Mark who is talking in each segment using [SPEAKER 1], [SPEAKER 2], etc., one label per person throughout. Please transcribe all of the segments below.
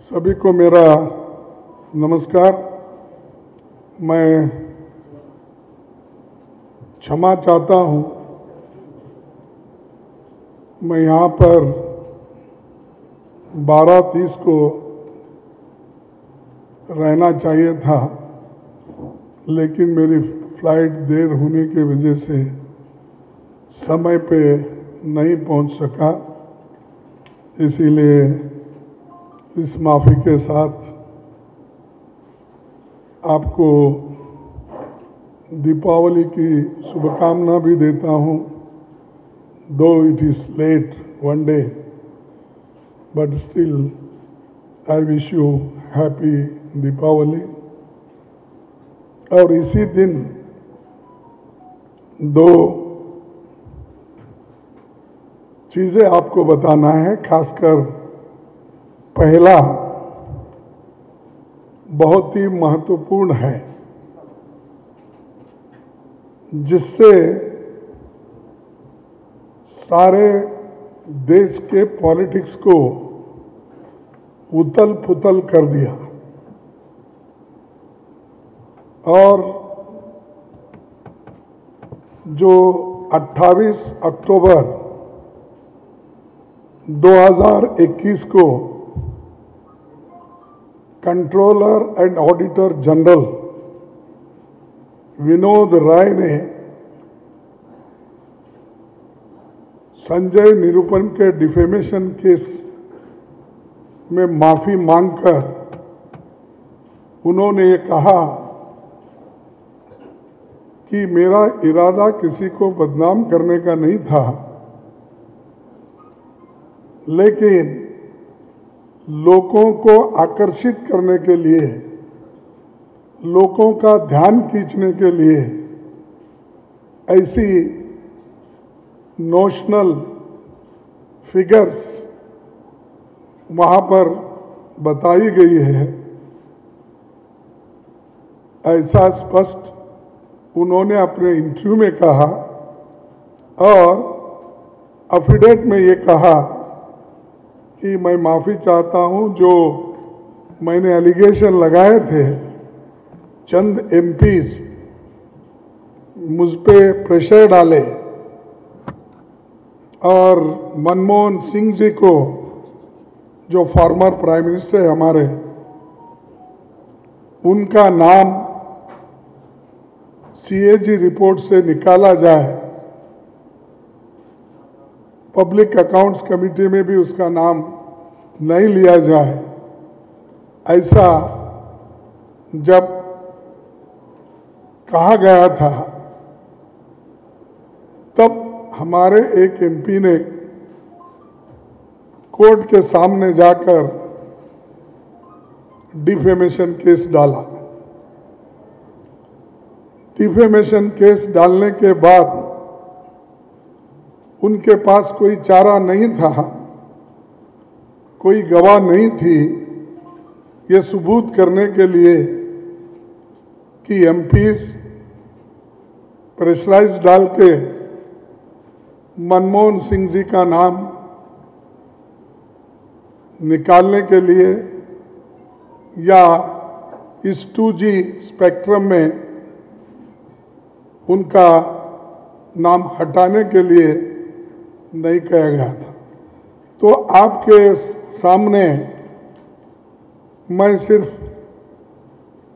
[SPEAKER 1] सभी को मेरा नमस्कार। मैं क्षमा चाहता हूँ, मैं यहाँ पर 12:30 को रहना चाहिए था, लेकिन मेरी फ्लाइट देर होने की वजह से समय पे नहीं पहुँच सका। इसीलिए इस माफ़ी के साथ आपको दीपावली की शुभकामना भी देता हूँ। Though it is late one day, but still I wish you happy Deepavali. और इसी दिन दो चीज़ें आपको बताना है। खासकर पहला बहुत ही महत्वपूर्ण है, जिससे सारे देश के पॉलिटिक्स को उथल पुथल कर दिया। और जो 28 अक्टूबर 2021 को controller and auditor general Vinod Rai ने संजय निरुपम के डिफेमेशन केस में माफ़ी मांगकर उन्होंने ये कहा कि मेरा इरादा किसी को बदनाम करने का नहीं था, लेकिन लोगों को आकर्षित करने के लिए, लोगों का ध्यान खींचने के लिए ऐसी नोशनल फिगर्स वहाँ पर बताई गई है, ऐसा स्पष्ट उन्होंने अपने इंटरव्यू में कहा। और एफिडेविट में ये कहा कि मैं माफ़ी चाहता हूँ, जो मैंने एलिगेशन लगाए थे, चंद एमपीज मुझ पे प्रेशर डाले और मनमोहन सिंह जी को, जो फॉर्मर प्राइम मिनिस्टर है हमारे, उनका नाम सीएजी रिपोर्ट से निकाला जाए, पब्लिक अकाउंट्स कमेटी में भी उसका नाम नहीं लिया जाए, ऐसा जब कहा गया था, तब हमारे एक एमपी ने कोर्ट के सामने जाकर डिफेमेशन केस डाला। डिफेमेशन केस डालने के बाद उनके पास कोई चारा नहीं था, कोई गवाह नहीं थी ये सबूत करने के लिए कि एमपीज प्रेशराइज डाल के मनमोहन सिंह जी का नाम निकालने के लिए या इस 2G स्पेक्ट्रम में उनका नाम हटाने के लिए नहीं कहा गया था। तो आपके सामने मैं सिर्फ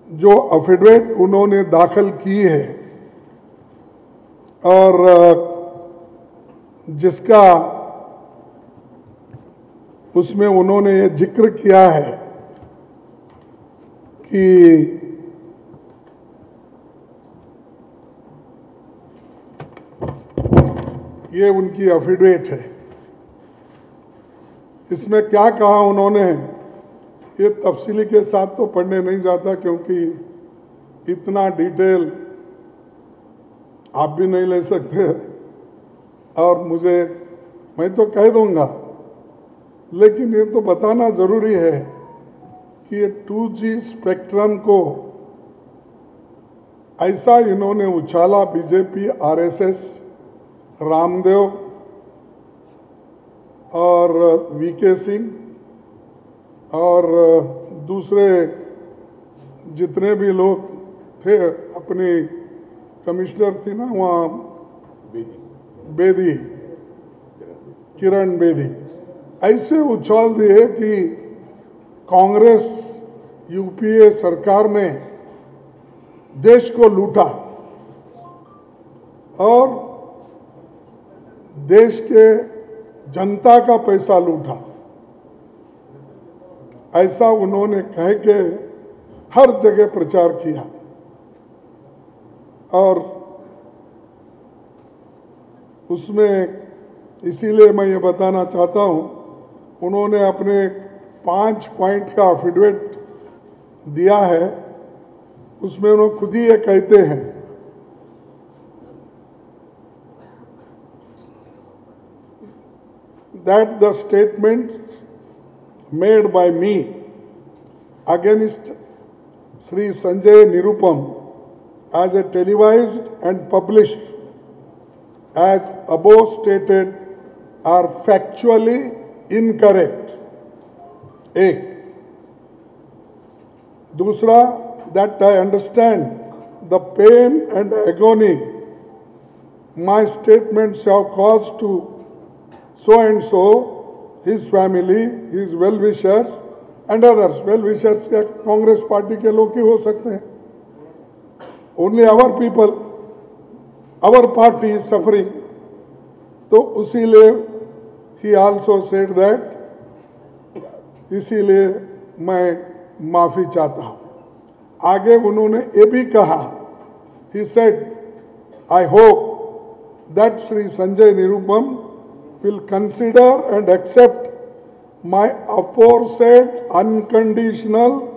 [SPEAKER 1] जो एफिडेविट उन्होंने दाखिल की है और जिसका उसमें उन्होंने ये जिक्र किया है कि ये उनकी एफिडेविट है, इसमें क्या कहा उन्होंने, ये तफसीली के साथ तो पढ़ने नहीं जाता, क्योंकि इतना डिटेल आप भी नहीं ले सकते और मैं तो कह दूंगा, लेकिन ये तो बताना ज़रूरी है कि ये 2G स्पेक्ट्रम को ऐसा इन्होंने उछाला, बीजेपी, आरएसएस, रामदेव और वीके सिंह और दूसरे जितने भी लोग थे, अपनी कमिश्नर थी ना वहाँ बेदी, किरण बेदी, ऐसे उछाल दिए कि कांग्रेस यूपीए सरकार ने देश को लूटा और देश के जनता का पैसा लूटा, ऐसा उन्होंने कह के हर जगह प्रचार किया। और उसमें इसीलिए मैं ये बताना चाहता हूँ, उन्होंने अपने 5 पॉइंट का एफिडेविट दिया है, उसमें उन्होंने खुद ही ये कहते हैं that the statement made by me against Sri Sanjay Nirupam as a televised and published as above stated are factually incorrect. एक दूसरा, that I understand the pain and agony my statements have caused to so and so, his family, his well-wishers and others. Well-wishers क्या Congress party के लोग ही हो सकते हैं? Only our people, our party is suffering. तो उसीलिए he also said that, इसीलिए मैं माफी चाहता हूँ। आगे उन्होंने ये भी कहा, he said, I hope that Sri Sanjay Nirupam will consider and accept my aforesaid unconditional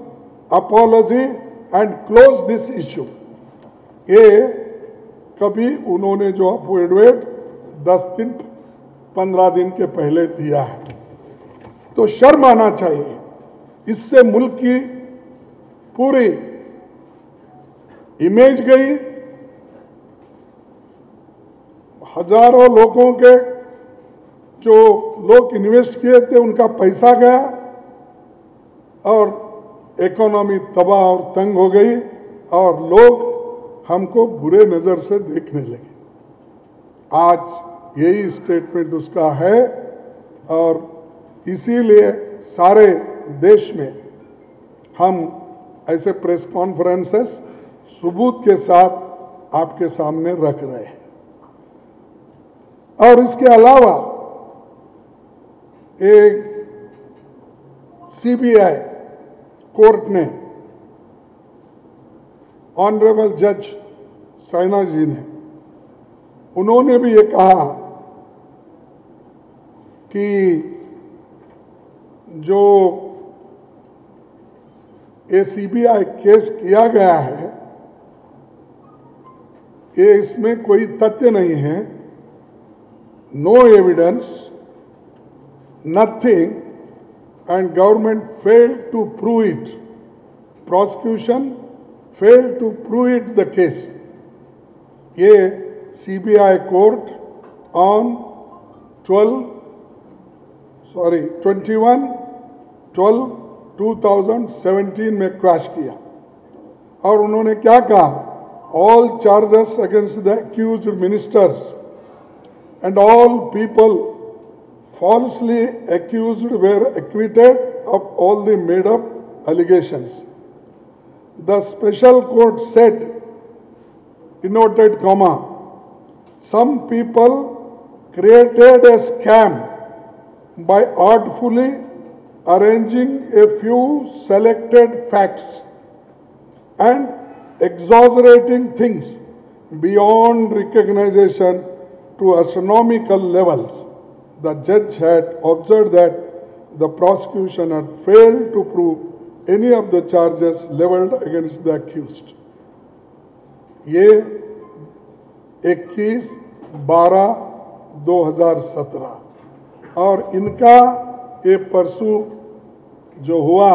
[SPEAKER 1] apology and close this issue. ये कभी उन्होंने जो एफिडेविट 10 दिन 15 दिन के पहले दिया है, तो शर्म आना चाहिए। इससे मुल्क की पूरी इमेज गई, हजारों लोगों के जो लोग इन्वेस्ट किए थे उनका पैसा गया और इकोनॉमी तबाह और तंग हो गई और लोग हमको बुरे नज़र से देखने लगे। आज यही स्टेटमेंट उसका है और इसीलिए सारे देश में हम ऐसे प्रेस कॉन्फ्रेंसेस सबूत के साथ आपके सामने रख रहे हैं। और इसके अलावा एक सीबीआई कोर्ट ने, ऑनरेबल जज साइना जी ने, उन्होंने भी ये कहा कि जो ये सीबीआई केस किया गया है, ये इसमें कोई तथ्य नहीं है, no evidence, nothing, and government failed to prove it. Prosecution failed to prove it the case. ये सीबीआई कोर्ट ऑन 21/12/2017 में क्रैश किया और उन्होंने क्या कहा, all charges against the accused ministers and all people falsely accused were acquitted of all the made-up allegations. The special court said, inverted comma, some people created a scam by artfully arranging a few selected facts and exaggerating things beyond recognition to astronomical levels. The judge had observed that the prosecution had failed to prove any of the charges leveled against the accused. ये 21/12/2017 और इनका ये परसों जो हुआ,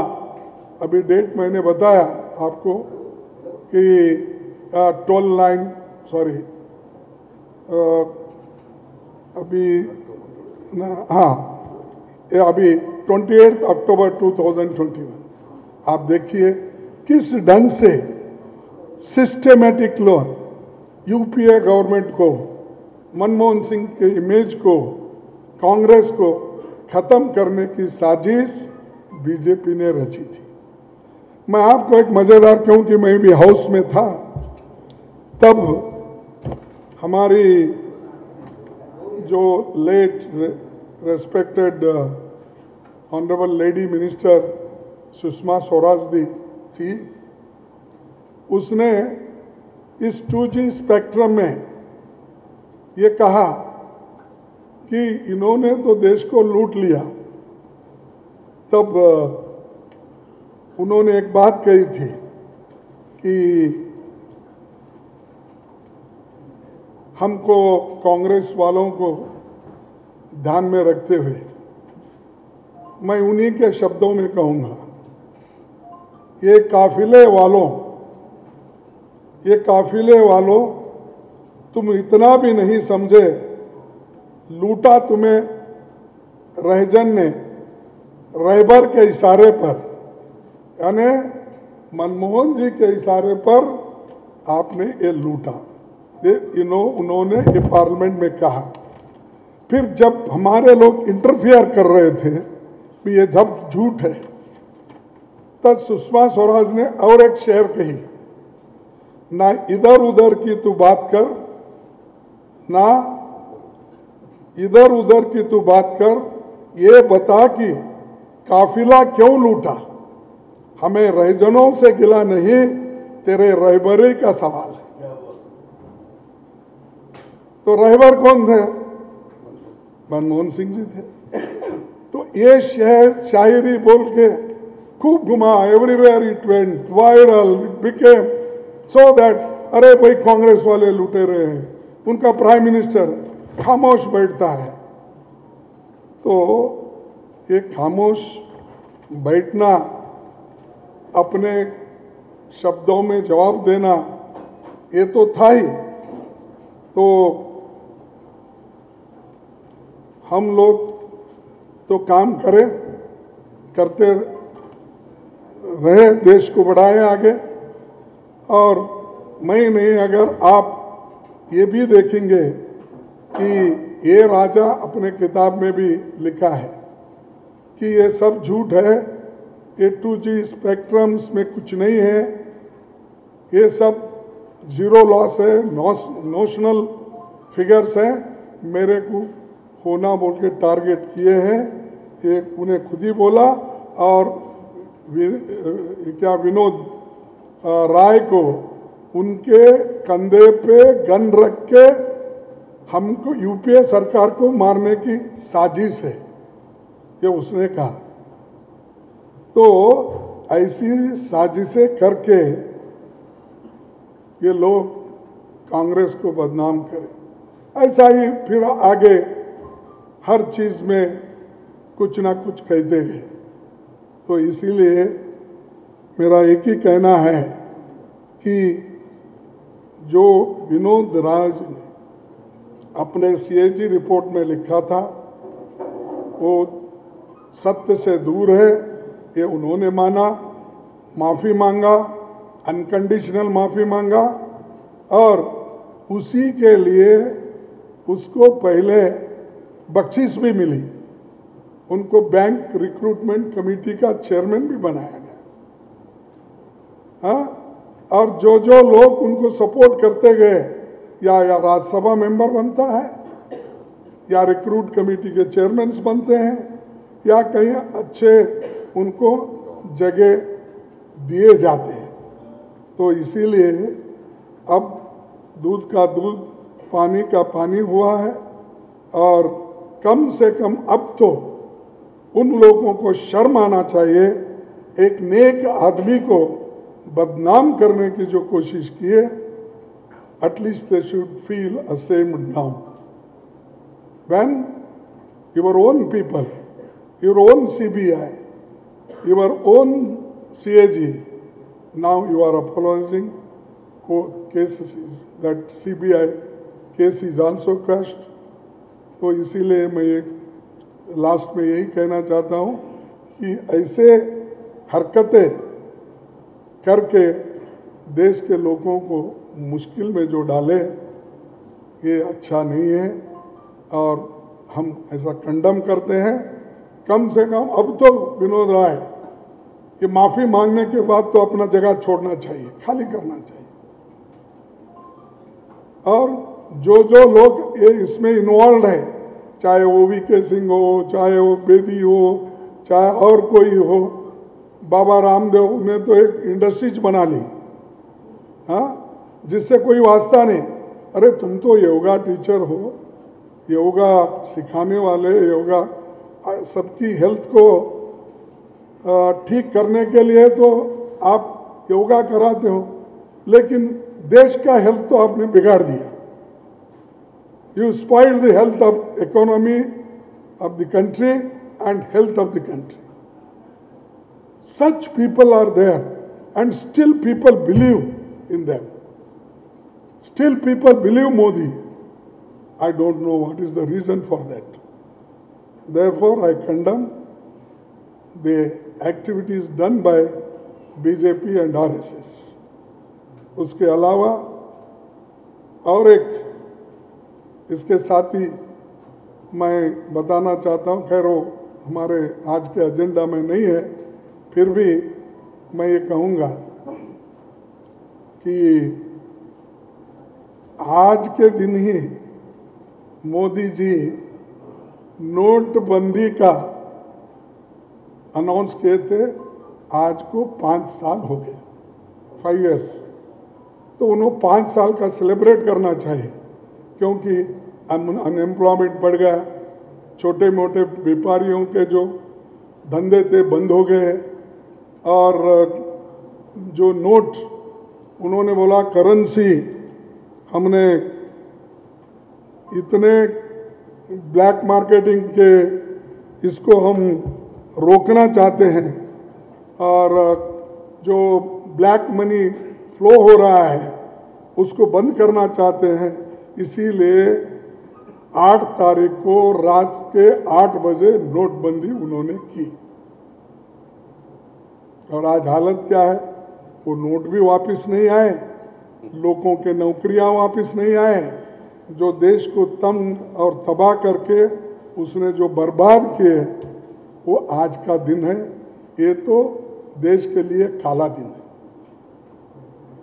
[SPEAKER 1] अभी date मैंने बताया आपको कि टोल लाइन, सॉरी अभी हाँ, ये अभी 28 अक्टूबर 2021 आप देखिए किस ढंग से सिस्टेमेटिक लोन यूपीए गवर्नमेंट को, मनमोहन सिंह के इमेज को, कांग्रेस को खत्म करने की साजिश बीजेपी ने रची थी। मैं आपको एक मजेदार, क्योंकि मैं भी हाउस में था, तब हमारी जो late respected honourable lady minister Sushma Swaraj ji थी, उसने इस 2G स्पेक्ट्रम में ये कहा कि इन्होंने तो देश को लूट लिया। तब उन्होंने एक बात कही थी कि हमको, कांग्रेस वालों को ध्यान में रखते हुए मैं उन्हीं के शब्दों में कहूँगा, ये काफिले वालों तुम इतना भी नहीं समझे, लूटा तुम्हें रहजन ने रहबर के इशारे पर, यानी मनमोहन जी के इशारे पर आपने ये लूटा। ये उन्होंने ये पार्लियामेंट में कहा। फिर जब हमारे लोग इंटरफियर कर रहे थे कि ये जब झूठ है, तब सुषमा स्वराज ने और एक शेर कही, ना इधर उधर की तू बात कर, ना इधर उधर की तू बात कर, ये बता कि काफिला क्यों लूटा, हमें रहजनों से गिला नहीं, तेरे रहबरी का सवाल है। तो रहबर कौन थे? मनमोहन सिंह जी थे। तो ये शायरी बोल के खूब घुमा, everywhere it went viral, it became so that अरे भाई कांग्रेस वाले लूटे रहे हैं, उनका प्राइम मिनिस्टर खामोश बैठता है। तो ये खामोश बैठना, अपने शब्दों में जवाब देना, ये तो था ही। तो हम लोग तो काम करते रहे, देश को बढ़ाए आगे। और मैं नहीं, अगर आप ये भी देखेंगे कि ये राजा अपने किताब में भी लिखा है कि ये सब झूठ है, ये 2G स्पेक्ट्रम में कुछ नहीं है, ये सब जीरो लॉस है, नोशनल फिगर्स हैं, मेरे को होना बोल के टारगेट किए हैं, ये उन्हें खुद ही बोला। और विनोद राय को उनके कंधे पे गन रख के हमको, यूपीए सरकार को मारने की साजिश है, ये उसने कहा। तो ऐसी साजिशें करके ये लोग कांग्रेस को बदनाम करें। ऐसा ही फिर आगे हर चीज़ में कुछ ना कुछ कहते गए। तो इसीलिए मेरा एक ही कहना है कि जो विनोद राज ने अपने CAG रिपोर्ट में लिखा था वो सत्य से दूर है, ये उन्होंने माना, माफ़ी मांगा, अनकंडीशनल माफ़ी मांगा, और उसी के लिए उसको पहले बख्शिश भी मिली। उनको बैंक रिक्रूटमेंट कमेटी का चेयरमैन भी बनाया गया। हाँ, और जो लोग उनको सपोर्ट करते गए, या राज्यसभा मेंबर बनता है, या रिक्रूट कमेटी के चेयरमैन बनते हैं, या कहीं अच्छे उनको जगह दिए जाते हैं। तो इसीलिए अब दूध का दूध, पानी का पानी हुआ है। और कम से कम अब तो उन लोगों को शर्म आना चाहिए, एक नेक आदमी को बदनाम करने की जो कोशिश की है। At least they should feel ashamed now when your own people, your own CBI, your own CAG, now you are apologizing for cases that CBI case is also crushed। तो इसीलिए मैं लास्ट में यही कहना चाहता हूँ कि ऐसे हरकतें करके देश के लोगों को मुश्किल में जो डाले, ये अच्छा नहीं है और हम ऐसा कंडम करते हैं। कम से कम अब तो विनोद राय, ये माफ़ी मांगने के बाद तो अपना जगह छोड़ना चाहिए, खाली करना चाहिए। और जो लोग ये इसमें इन्वॉल्व है, चाहे वो वीके सिंह हो, चाहे वो बेदी हो, चाहे और कोई हो, बाबा रामदेव ने तो एक इंडस्ट्रीज बना ली, हाँ, जिससे कोई वास्ता नहीं। अरे तुम तो योगा टीचर हो, योगा सिखाने वाले, योगा सबकी हेल्थ को ठीक करने के लिए तो आप योगा कराते हो, लेकिन देश का हेल्थ तो आपने बिगाड़ दिया। You spoiled the health of economy of the country and health of the country. Such people are there and still people believe in them. Still people believe Modi. I don't know what is the reason for that. Therefore, I condemn the activities done by BJP and RSS. उसके अलावा और एक इसके साथ ही मैं बताना चाहता हूँ, खैर वो हमारे आज के एजेंडा में नहीं है, फिर भी मैं ये कहूँगा कि आज के दिन ही मोदी जी नोटबंदी का अनाउंस किए थे। आज को 5 साल हो गए, 5 years। तो उन्हें 5 साल का सेलिब्रेट करना चाहिए, क्योंकि अनएम्प्लॉयमेंट बढ़ गया, छोटे मोटे व्यापारियों के जो धंधे थे बंद हो गए, और जो नोट उन्होंने बोला करेंसी, हमने इतने ब्लैक मार्केटिंग के इसको हम रोकना चाहते हैं, और जो ब्लैक मनी फ्लो हो रहा है उसको बंद करना चाहते हैं। इसीलिए 8 तारीख को रात के 8 बजे नोटबंदी उन्होंने की। और आज हालत क्या है, वो नोट भी वापस नहीं आए, लोगों के नौकरियां वापस नहीं आए, जो देश को तंग और तबाह करके उसने जो बर्बाद किए, वो आज का दिन है। ये तो देश के लिए काला दिन है,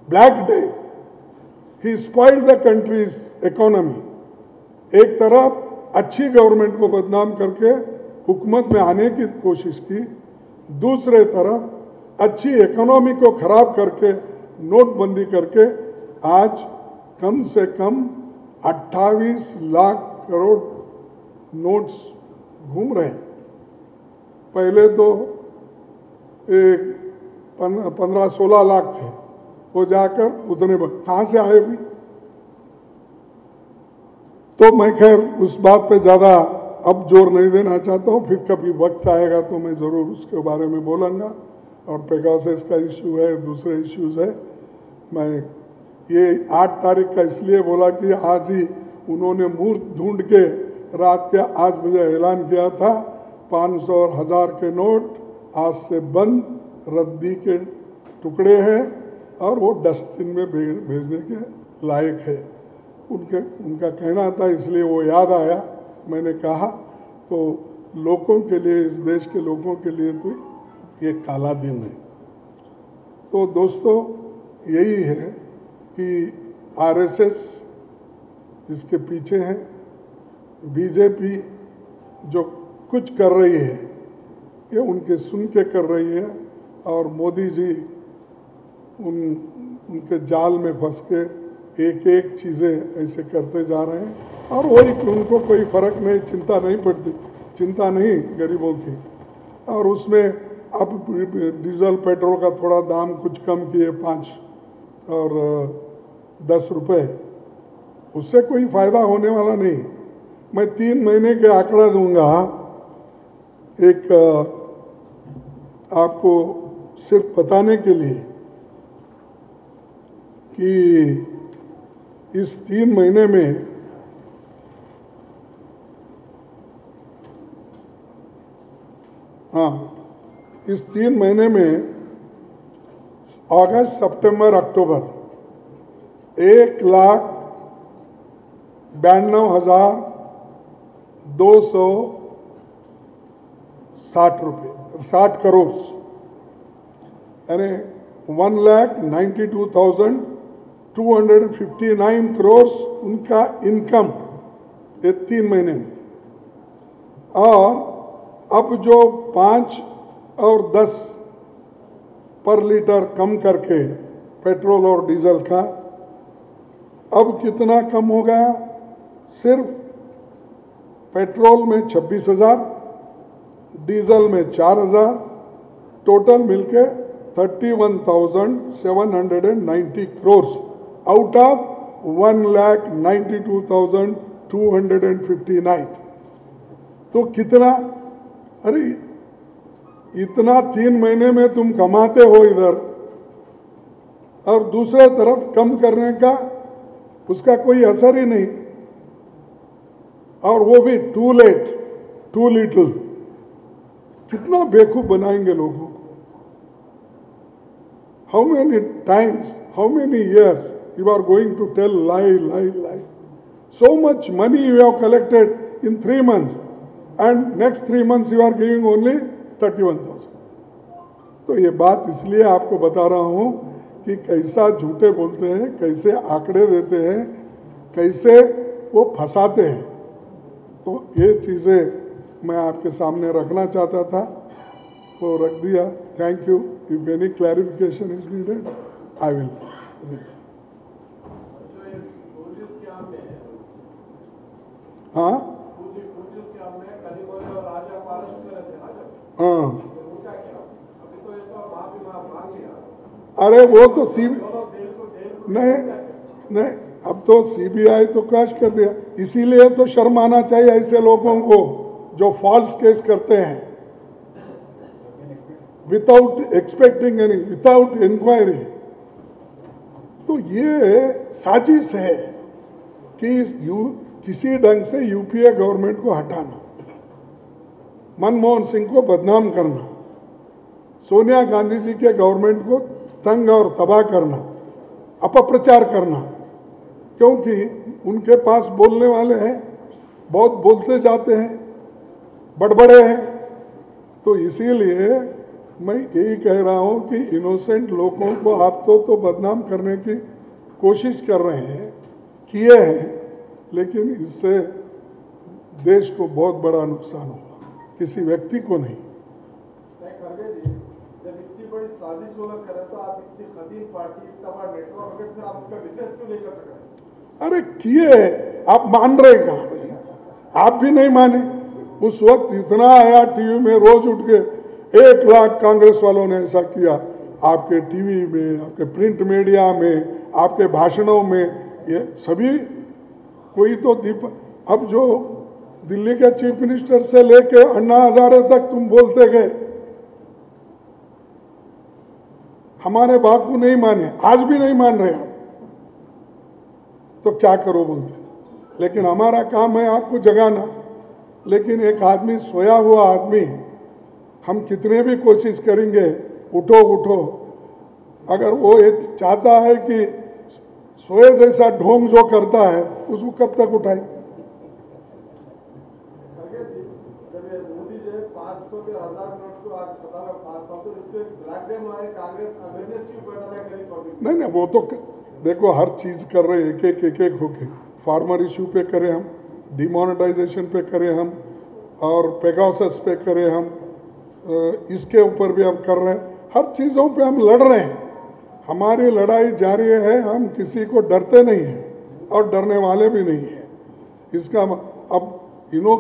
[SPEAKER 1] black day. He spoiled the countries economy. एक तरफ अच्छी गवर्नमेंट को बदनाम करके हुकूमत में आने की कोशिश की, दूसरे तरफ अच्छी इकोनॉमी को खराब करके नोटबंदी करके आज कम से कम 28 लाख करोड़ नोट्स घूम रहे हैं। पहले तो 15-16 लाख थे, वो जाकर उतने कहाँ से आए भी। तो मैं खैर उस बात पे ज़्यादा अब जोर नहीं देना चाहता हूँ, फिर कभी वक्त आएगा तो मैं ज़रूर उसके बारे में बोलूँगा। और पेगासस का इशू है, दूसरे इश्यूज है। मैं ये 8 तारीख का इसलिए बोला कि आज ही उन्होंने मुहूर्त ढूंढ के रात के 8 बजे ऐलान किया था 500 और 1000 के नोट आज से बंद, रद्दी के टुकड़े हैं और वो डस्टबिन में भेजने के लायक है। उनका कहना था, इसलिए वो याद आया, मैंने कहा। तो लोगों के लिए, इस देश के लोगों के लिए तो ये काला दिन है। तो दोस्तों, यही है कि आरएसएस इसके पीछे है, बीजेपी जो कुछ कर रही है ये उनके सुन के कर रही है, और मोदी जी उनके जाल में फंस के एक एक चीज़ें ऐसे करते जा रहे हैं। और वही कि उनको कोई फ़र्क नहीं, चिंता नहीं पड़ती, चिंता नहीं गरीबों की। और उसमें अब डीजल पेट्रोल का थोड़ा दाम कुछ कम किए, 5 और 10 रुपए, उससे कोई फ़ायदा होने वाला नहीं। मैं 3 महीने के आंकड़ा दूंगा, एक आपको सिर्फ बताने के लिए कि इस 3 महीने में हाँ इस 3 महीने में अगस्त, सितंबर, अक्टूबर 1,92,260 रुपये, 60 करोड़, यानी 1,92,259 करोड़ उनका इनकम ये 3 महीने में। और अब जो 5 और 10 पर लीटर कम करके पेट्रोल और डीजल का, अब कितना कम हो गया? सिर्फ पेट्रोल में 26,000, डीजल में 4,000, टोटल मिलके 31,790 करोड़ आउट ऑफ 1,92,259। तो कितना? अरे इतना 3 महीने में तुम कमाते हो इधर, और दूसरे तरफ कम करने का उसका कोई असर ही नहीं, और वो भी टू लेट, टू लिटिल। कितना बेवकूफ बनाएंगे लोगों को। How many times, how many years you are going to tell lie lie lie? So much money you have collected in 3 months and next 3 months you are giving only 31,000। तो ये बात इसलिए आपको बता रहा हूँ कि कैसा झूठे बोलते हैं, कैसे आंकड़े देते हैं, कैसे वो फंसाते हैं। तो ये चीज़ें मैं आपके सामने रखना चाहता था, तो रख दिया। Thank you. If any clarification is needed I will. हाँ हाँ, अरे वो तो नहीं, अब तो सीबीआई तो क्रैश कर दिया। इसीलिए तो शर्म आना चाहिए ऐसे लोगों को जो फॉल्स केस करते हैं without expecting any, without inquiry. तो ये साजिश है कि किसी ढंग से यूपीए गवर्नमेंट को हटाना, मनमोहन सिंह को बदनाम करना, सोनिया गांधी जी के गवर्नमेंट को तंग और तबाह करना, अपप्रचार करना, क्योंकि उनके पास बोलने वाले हैं, बहुत बोलते जाते हैं, बड़बड़े हैं। तो इसीलिए मैं यही कह रहा हूं कि इनोसेंट लोगों को आप तो बदनाम करने की कोशिश कर रहे हैं, किए हैं, लेकिन इससे देश को बहुत बड़ा नुकसान होगा, किसी व्यक्ति को नहीं।
[SPEAKER 2] जब इतनी बड़ी साजिश होना करे तो आप इतनी कदीम पार्टी, इतना बड़ा नेटवर्क, फिर आप उसका डिफेंस क्यों नहीं कर सकते?
[SPEAKER 1] अरे किए, आप मान रहे कहाँ भाई? आप भी नहीं माने। उस वक्त इतना आया टीवी में, रोज उठ के 1 लाख कांग्रेस वालों ने ऐसा किया, आपके टीवी में, आपके प्रिंट मीडिया में, आपके भाषणों में, ये सभी कोई तो अब जो दिल्ली के चीफ मिनिस्टर से लेके अन्ना हजारे तक तुम बोलते गए, हमारे बात को नहीं माने, आज भी नहीं मान रहे आप, तो क्या करो बोलते। लेकिन हमारा काम है आपको जगाना। लेकिन एक आदमी, सोया हुआ आदमी, हम कितने भी कोशिश करेंगे, उठो उठो, अगर वो चाहता है कि सोए जैसा ढोंग जो करता है उसको कब तक उठाए?
[SPEAKER 2] मोदी जो 500 के 1000 नोट को आज पता है 500, तो इसके ब्लैक डे में कांग्रेस अवेयरनेस क्यों पैदा नहीं करी पब्लिक? नहीं,
[SPEAKER 1] वो तो देखो हर चीज कर रहे, एक एक होके। फार्मर इशू पे करें हम, डिमोनेटाइजेशन पे करें हम, और पेगासस पे करें हम, इसके ऊपर भी हम कर रहे हैं। हर चीज़ों पे हम लड़ रहे हैं, हमारी लड़ाई जारी है। हम किसी को डरते नहीं हैं और डरने वाले भी नहीं हैं। इसका अब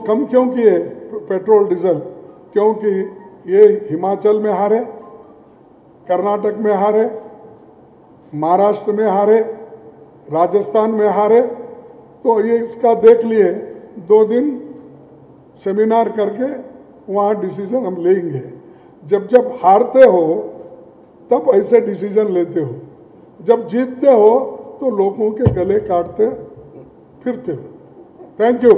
[SPEAKER 1] कम क्यों किए पेट्रोल डीजल? क्योंकि ये हिमाचल में हारे, कर्नाटक में हारे, महाराष्ट्र में हारे, राजस्थान में हारे, तो ये इसका देख लिए 2 दिन सेमिनार करके वहाँ डिसीजन हम लेंगे। जब हारते हो तब ऐसे डिसीजन लेते हो, जब जीतते हो तो लोगों के गले काटते फिरते हो। Thank you.